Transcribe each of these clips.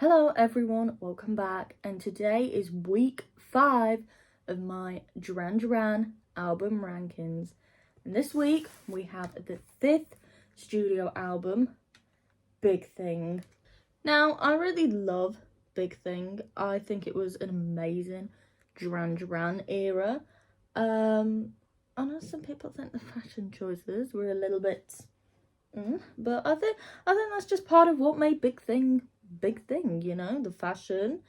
Hello everyone, welcome back, and today is week 5 of my Duran Duran album rankings. And this week we have the 5th studio album, Big Thing. Now, I really love Big Thing. I think it was an amazing Duran Duran era. I know some people think the fashion choices were a little bit but I think that's just part of what made Big Thing, you know, the fashion.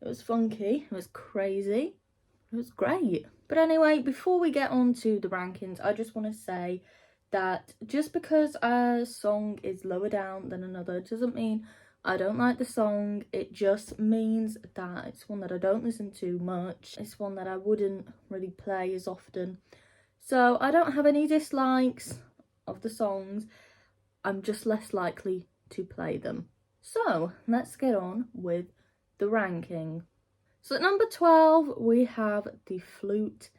It was funky, it was crazy, it was great. But anyway, before we get on to the rankings, I just want to say that just because a song is lower down than another doesn't mean I don't like the song. It just means that it's one that I don't listen to much. It's one that I wouldn't really play as often. So I don't have any dislikes of the songs. I'm just less likely to play them. So let's get on with the ranking. So at number 12, we have the Flute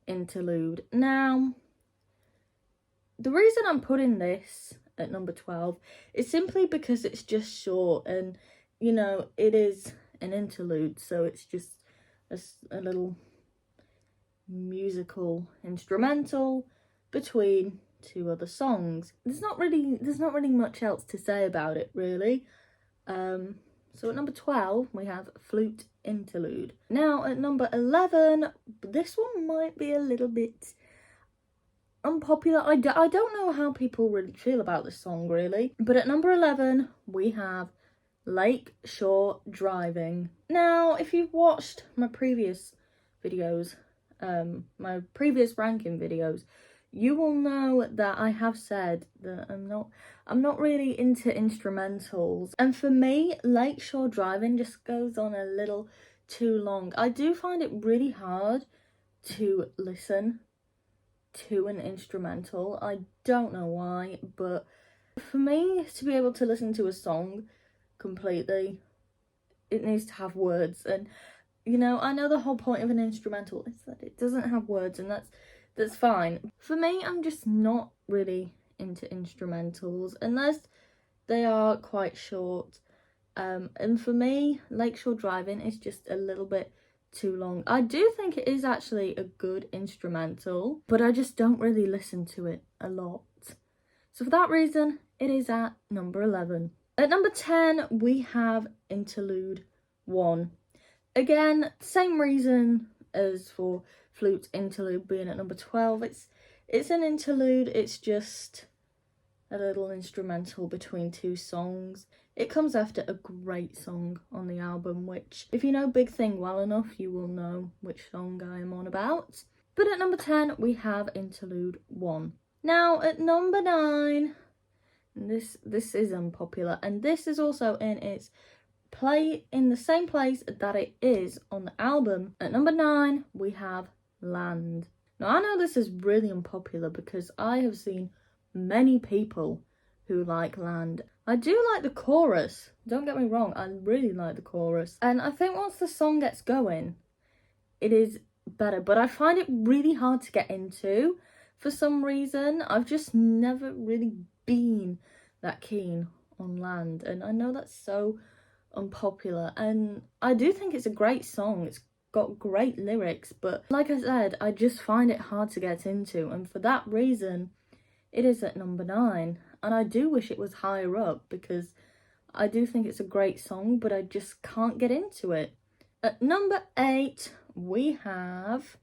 Interlude. Now, the reason I'm putting this at number 12 is simply because it's just short and, you know, it is an interlude. So it's just a little musical instrumental between two other songs. There's not really much else to say about it, really. So at number 12 we have Flute Interlude. Now at number 11, this one might be a little bit unpopular. I don't know how people really feel about this song, really. But at number 11 we have Lake Shore Driving. Now, if you've watched my previous videos, my previous ranking videos, you will know that I have said that I'm not really into instrumentals. And for me, Lakeshore Driving just goes on a little too long. I do find it really hard to listen to an instrumental. I don't know why, but for me to be able to listen to a song completely, it needs to have words. And, you know, I know the whole point of an instrumental is that it doesn't have words, and that's fine. For me, I'm just not really into instrumentals unless they are quite short. And for me, Lakeshore Driving is just a little bit too long. I do think it is actually a good instrumental, but I just don't really listen to it a lot. So for that reason, it is at number 11. At number 10, we have Interlude 1. Again, same reason as for Flute Interlude being at number 12. It's an interlude. It's just a little instrumental between two songs. It comes after a great song on the album, which, if you know Big Thing well enough, you will know which song I am on about. But at number 10, we have Interlude 1. Now, at number 9, this is unpopular, and this is also in the same place that it is on the album. At number 9, we have Land. Now, I know this is really unpopular because I have seen many people who like Land. I do like the chorus, don't get me wrong, I really like the chorus. And I think once the song gets going, it is better. But I find it really hard to get into for some reason. I've just never really been that keen on Land. And I know that's so unpopular, and I do think it's a great song. It's got great lyrics, but like I said, I just find it hard to get into, and for that reason it is at number 9. And I do wish it was higher up because I do think it's a great song, but I just can't get into it. At number 8, we have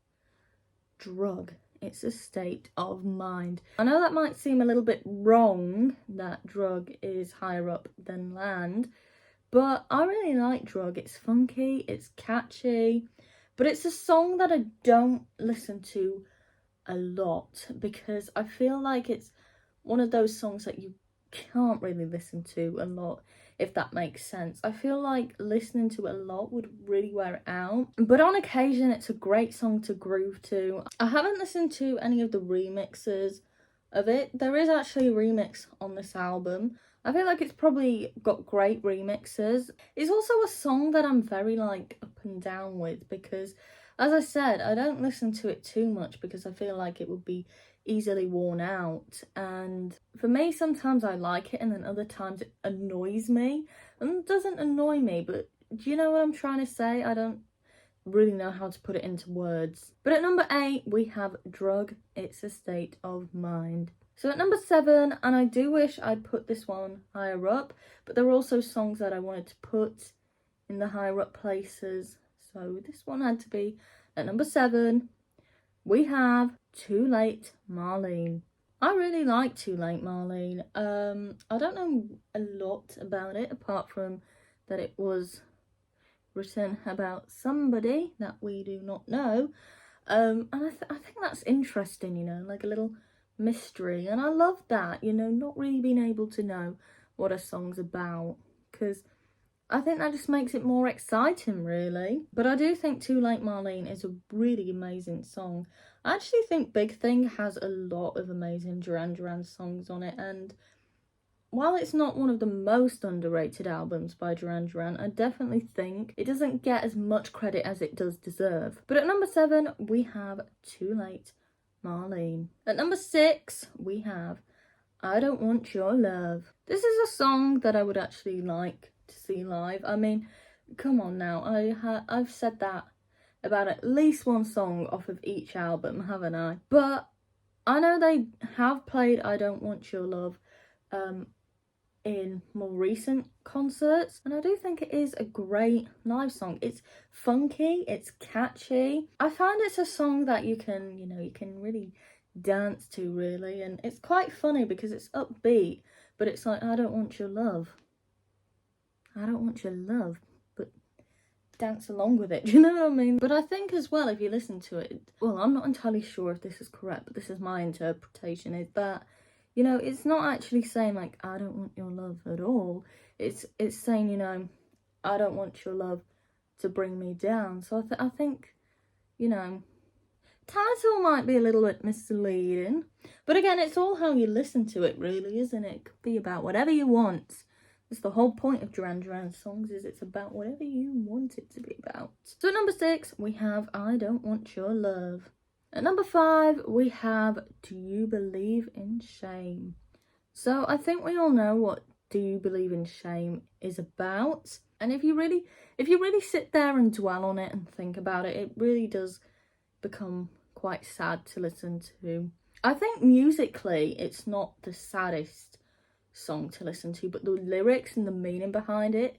Drug. It's a State of Mind. I know that might seem a little bit wrong that Drug is higher up than Land, but I really like Drug. It's funky, it's catchy, but it's a song that I don't listen to a lot because I feel like it's one of those songs that you can't really listen to a lot, if that makes sense. I feel like listening to it a lot would really wear it out, but on occasion it's a great song to groove to. I haven't listened to any of the remixes of it. There is actually a remix on this album. I feel like it's probably got great remixes. It's also a song that I'm very like up and down with because, as I said, I don't listen to it too much because I feel like it would be easily worn out. And for me, sometimes I like it and then other times it annoys me. And it doesn't annoy me, but do you know what I'm trying to say? I don't really know how to put it into words. But at number 8, we have Drug, It's a State of Mind. So at number 7, and I do wish I'd put this one higher up, but there were also songs that I wanted to put in the higher up places. So this one had to be at number 7. We have Too Late Marlene. I really like Too Late Marlene. I don't know a lot about it apart from that it was written about somebody that we do not know. And I think that's interesting, you know, like a little mystery. And I love that, you know, not really being able to know what a song's about, because I think that just makes it more exciting, really. But I do think Too Late Marlene is a really amazing song. I actually think Big Thing has a lot of amazing Duran Duran songs on it, and while it's not one of the most underrated albums by Duran Duran, I definitely think it doesn't get as much credit as it does deserve. But at number 7, we have Too Late Marlene. At number 6, we have I Don't Want Your Love. This is a song that I would actually like to see live. I mean, come on now, I've said that about at least one song off of each album, haven't I? But I know they have played I Don't Want Your Love in more recent concerts, and I do think it is a great live song. It's funky, it's catchy. I find it's a song that you can, you know, you can really dance to, really, and it's quite funny because it's upbeat, but it's like, I don't want your love. I don't want your love, but dance along with it, do you know what I mean? But I think as well, if you listen to it, well, I'm not entirely sure if this is correct, but this is my interpretation, is that, you know, it's not actually saying like, I don't want your love at all. It's saying, you know, I don't want your love to bring me down. So I think, you know, title might be a little bit misleading, but again, it's all how you listen to it, really, isn't it? It could be about whatever you want. It's the whole point of Duran Duran songs, is it's about whatever you want it to be about. So at number 6, we have I Don't Want Your Love. At number 5, we have Do You Believe in Shame? So I think we all know what Do You Believe in Shame is about. And if you really sit there and dwell on it and think about it, it really does become quite sad to listen to. I think musically it's not the saddest song to listen to, but the lyrics and the meaning behind it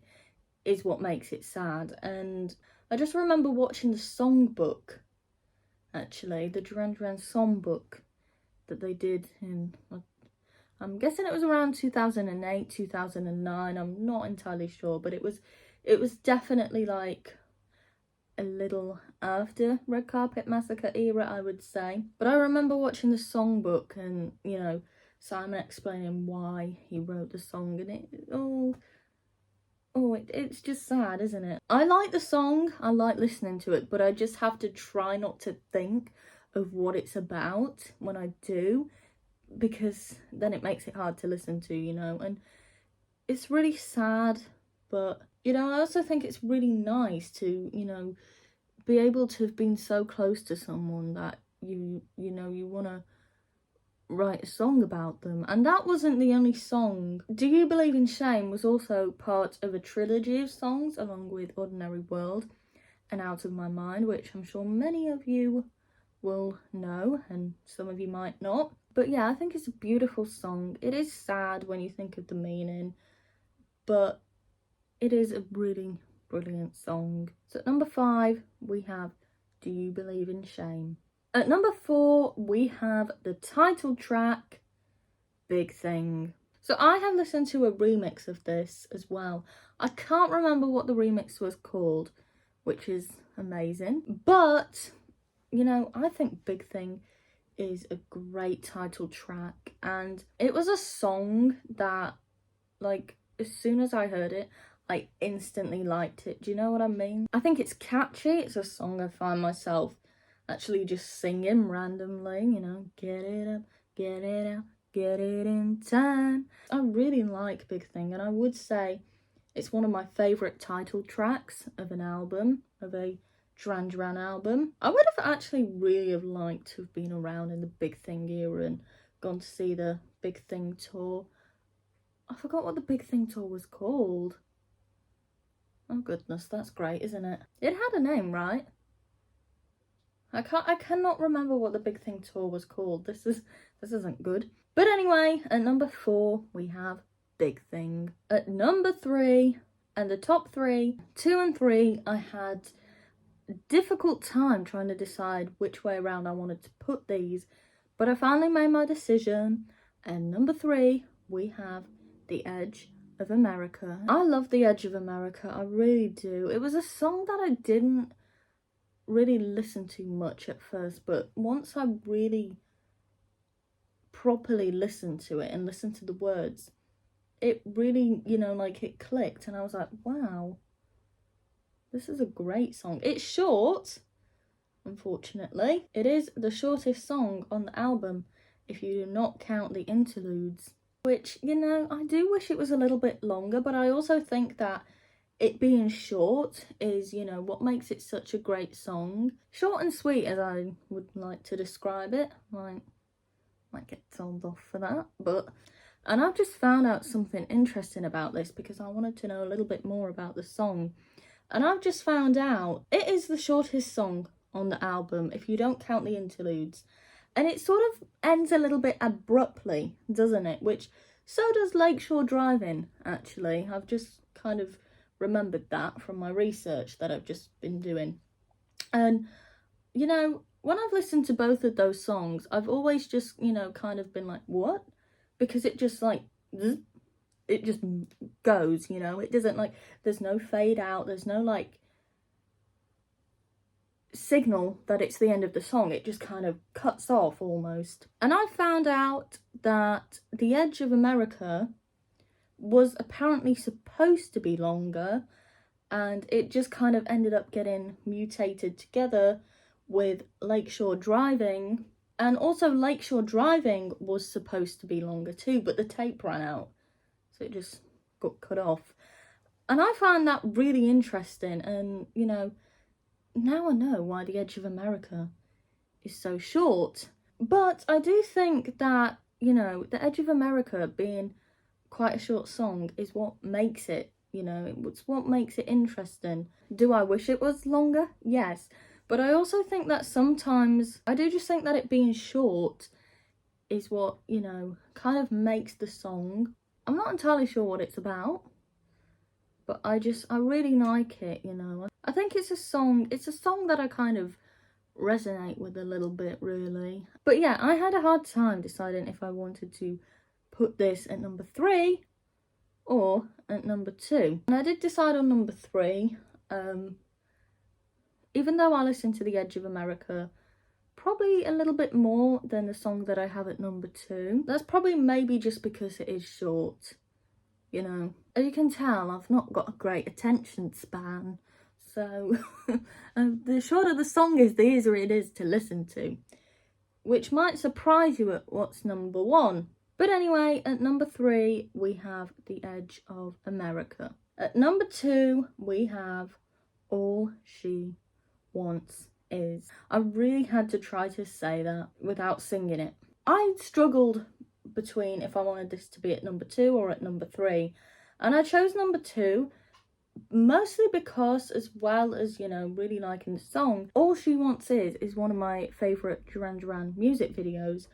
is what makes it sad. And I just remember watching the songbook, actually, the Duran Duran songbook that they did in, I'm guessing it was around 2008, 2009, I'm not entirely sure, but it was definitely like a little after Red Carpet Massacre era, I would say. But I remember watching the songbook and, you know, Simon explaining why he wrote the song, and it's just sad, isn't it? I like the song, I like listening to it, but I just have to try not to think of what it's about when I do, because then it makes it hard to listen to, you know. And it's really sad, but, you know, I also think it's really nice to, you know, be able to have been so close to someone that you know, you want to write a song about them. And that wasn't the only song. Do You Believe in Shame was also part of a trilogy of songs, along with Ordinary World and Out of My Mind, which I'm sure many of you will know and some of you might not. But yeah, I think it's a beautiful song. It is sad when you think of the meaning, but it is a really brilliant song. So at number 5, we have Do You Believe in Shame? At number 4, we have the title track, Big Thing. So I have listened to a remix of this as well. I can't remember what the remix was called, which is amazing. But, you know, I think Big Thing is a great title track. And it was a song that, like, as soon as I heard it, I instantly liked it. Do you know what I mean? I think it's catchy. It's a song I find myself actually just singing randomly, you know, get it up, get it out, get it in time. I really like Big Thing, and I would say it's one of my favourite title tracks of an album, of a Duran Duran album. I would have actually really have liked to have been around in the Big Thing era and gone to see the Big Thing tour. I forgot what the Big Thing tour was called. Oh goodness, that's great, isn't it? It had a name, right? I cannot remember what the Big Thing tour was called. This isn't good. But anyway, at number 4 we have Big Thing. At number 3, and the top 3, 2 and 3, I had a difficult time trying to decide which way around I wanted to put these, but I finally made my decision. And number 3 we have The Edge of America. I love The Edge of America, I really do. It was a song that I didn't really listen to much at first, but once I really properly listened to it and listened to the words, it really, you know, like it clicked, and I was like, wow, this is a great song. It's short, unfortunately. It is the shortest song on the album if you do not count the interludes, which, you know, I do wish it was a little bit longer, but I also think that it being short is, you know, what makes it such a great song. Short and sweet, as I would like to describe it. Might get told off for that, but... And I've just found out something interesting about this because I wanted to know a little bit more about the song. And I've just found out it is the shortest song on the album if you don't count the interludes. And it sort of ends a little bit abruptly, doesn't it? Which, so does Lakeshore Driving, actually. I've just kind of remembered that from my research that I've just been doing. And, you know, when I've listened to both of those songs, I've always just, you know, kind of been like, what? Because it just, like, it just goes, you know? It doesn't, like, there's no fade out, there's no, like, signal that it's the end of the song. It just kind of cuts off almost. And I found out that The Edge of America was apparently supposed to be longer, and it just kind of ended up getting mutated together with Lakeshore Driving. And also Lakeshore Driving was supposed to be longer too, but the tape ran out, so it just got cut off. And I found that really interesting, and, you know, now I know why The Edge of America is so short. But I do think that, you know, The Edge of America being quite a short song is what makes it, you know, it's what makes it interesting. Do I wish it was longer? Yes. But I also think that sometimes, I do just think that it being short is what, you know, kind of makes the song. I'm not entirely sure what it's about, but I really like it, you know. I think it's a song that I kind of resonate with a little bit, really. But yeah, I had a hard time deciding if I wanted to put this at number 3 or at number 2. And I did decide on number 3. Even though I listen to The Edge of America probably a little bit more than the song that I have at number 2. That's probably maybe just because it is short, you know. As you can tell, I've not got a great attention span, so the shorter the song is, the easier it is to listen to, which might surprise you at what's number 1. But anyway, at number 3 we have The Edge of America. At number 2 we have All She Wants Is. I really had to try to say that without singing it. I struggled between if I wanted this to be at number 2 or at number 3, and I chose number 2 mostly because, as well as, you know, really liking the song, All She Wants Is one of my favourite Duran Duran music videos.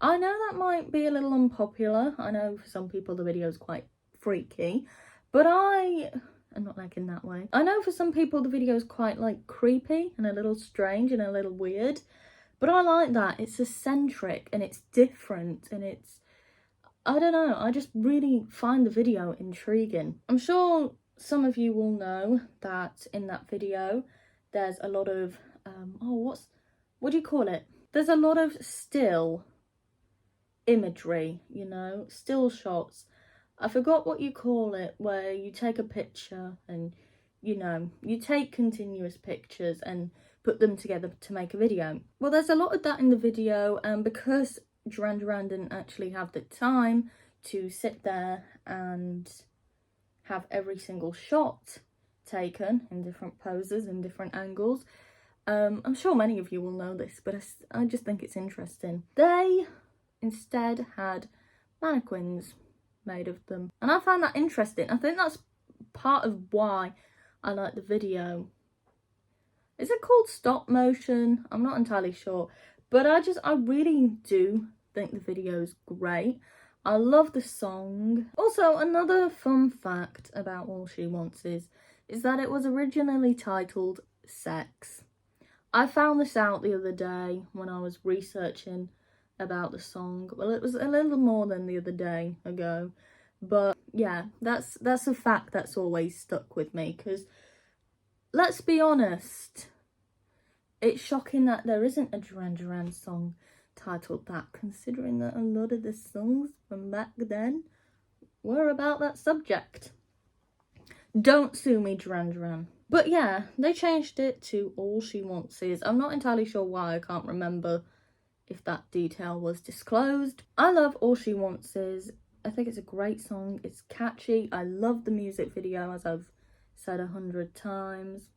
I know that might be a little unpopular. I know for some people the video is quite freaky, but I'm not like in that way. I know for some people the video is quite, like, creepy and a little strange and a little weird, but I like that. It's eccentric and it's different and it's, I don't know, I just really find the video intriguing. I'm sure some of you will know that in that video there's a lot of, what do you call it? There's a lot of still imagery, you know, still shots. I forgot what you call it, where you take a picture and, you know, you take continuous pictures and put them together to make a video. Well, there's a lot of that in the video, and because Duran Duran didn't actually have the time to sit there and have every single shot taken in different poses and different angles, I'm sure many of you will know this, but I just think it's interesting. They instead had mannequins made of them, and I find that interesting. I think that's part of why I like the video. Is it called stop motion? I'm not entirely sure. But I really do think the video is great. I love the song. Also, another fun fact about All She Wants is that it was originally titled Sex. I found this out the other day when I was researching about the song. Well, it was a little more than the other day ago. But yeah, that's a fact that's always stuck with me, because let's be honest, it's shocking that there isn't a Duran Duran song titled that, considering that a lot of the songs from back then were about that subject. Don't sue me, Duran Duran. But yeah, they changed it to All She Wants Is. I'm not entirely sure why, I can't remember if that detail was disclosed. I love All She Wants Is. I think it's a great song. It's catchy. I love the music video, as I've said 100 times.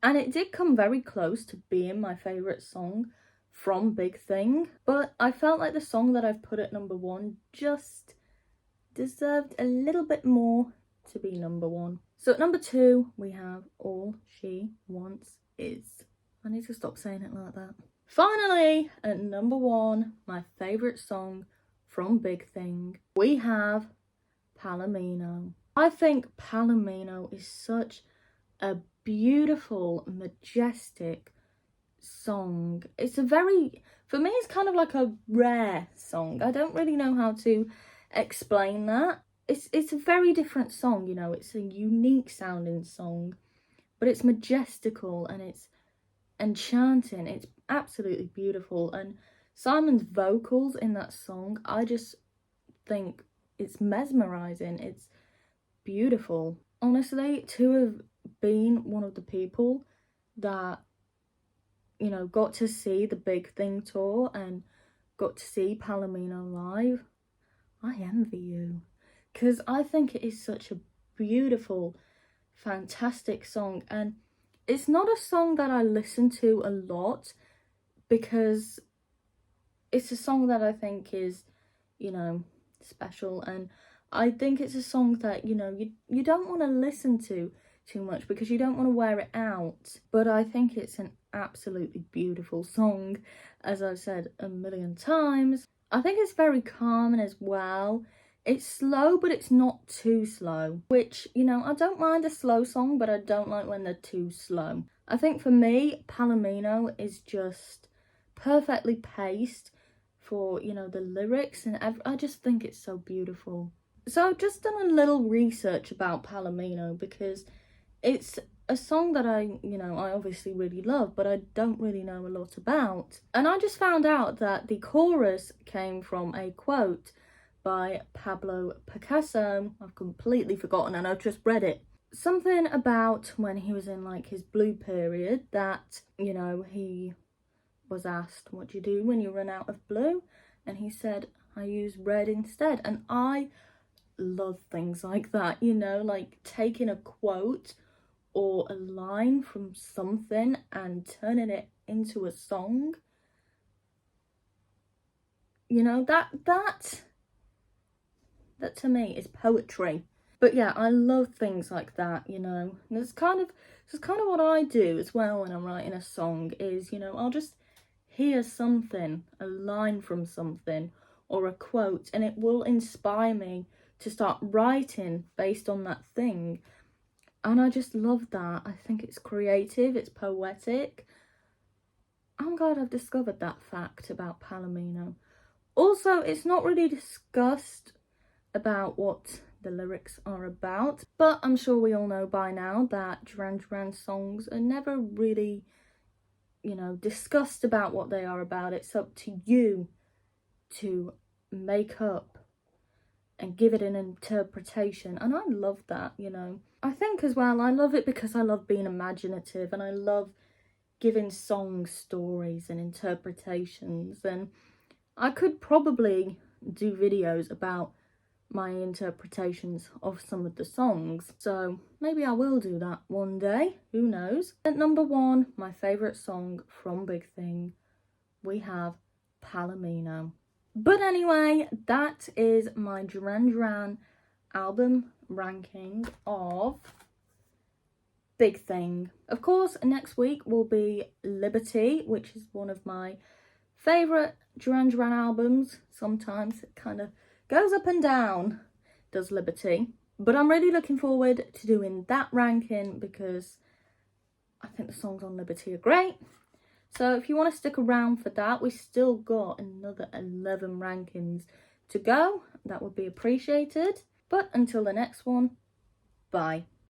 And it did come very close to being my favourite song from Big Thing. But I felt like the song that I've put at number 1 just deserved a little bit more to be number 1. So at number 2, we have All She Wants Is. I need to stop saying it like that. Finally, at number 1, my favourite song from Big Thing, we have Palomino. I think Palomino is such a beautiful, majestic song. It's a very, for me, it's kind of like a rare song. I don't really know how to explain that. It's a very different song, you know. It's a unique sounding song, but it's majestical and it's enchanting. It's absolutely beautiful, and Simon's vocals in that song, I just think it's mesmerizing. It's beautiful. Honestly, to have been one of the people that, you know, got to see the Big Thing tour and got to see Palomino live, I envy you, because I think it is such a beautiful, fantastic song. And it's not a song that I listen to a lot, because it's a song that I think is, you know, special, and I think it's a song that, you know, you don't want to listen to too much because you don't want to wear it out. But I think it's an absolutely beautiful song, as I've said a million times. I think it's very calming as well. It's slow, but it's not too slow, which, you know, I don't mind a slow song, but I don't like when they're too slow. I think for me, Palomino is just perfectly paced for, you know, the lyrics, and I just think it's so beautiful. So I've just done a little research about Palomino, because it's a song that I obviously really love, but I don't really know a lot about. And I just found out that the chorus came from a quote by Pablo Picasso. I've completely forgotten, and I've just read it. Something about when he was in like his blue period, that, you know, he was asked, what do you do when you run out of blue? And he said, I use red instead. And I love things like that, you know, like taking a quote or a line from something and turning it into a song. You know, that to me is poetry. But yeah, I love things like that, you know. And it's kind of what I do as well when I'm writing a song is, you know, I'll just hear something, a line from something or a quote, and it will inspire me to start writing based on that thing. And I just love that. I think it's creative, it's poetic. I'm glad I've discovered that fact about Palomino. Also, it's not really discussed about what the lyrics are about, but I'm sure we all know by now that Duran Duran songs are never really, you know, discussed about what they are about. It's up to you to make up and give it an interpretation, and I love that, you know. I think as well, I love it because I love being imaginative, and I love giving songs stories and interpretations, and I could probably do videos about my interpretations of some of the songs, so maybe I will do that one day, who knows. At number 1, my favourite song from Big Thing, we have Palomino. But anyway, that is my Duran Duran album ranking of big thing. Of course, next week will be Liberty, which is one of my favourite Duran Duran albums. Sometimes it kind of goes up and down, does Liberty. But I'm really looking forward to doing that ranking because I think the songs on Liberty are great. So if you want to stick around for that, we still got another 11 rankings to go. That would be appreciated. But until the next one, bye.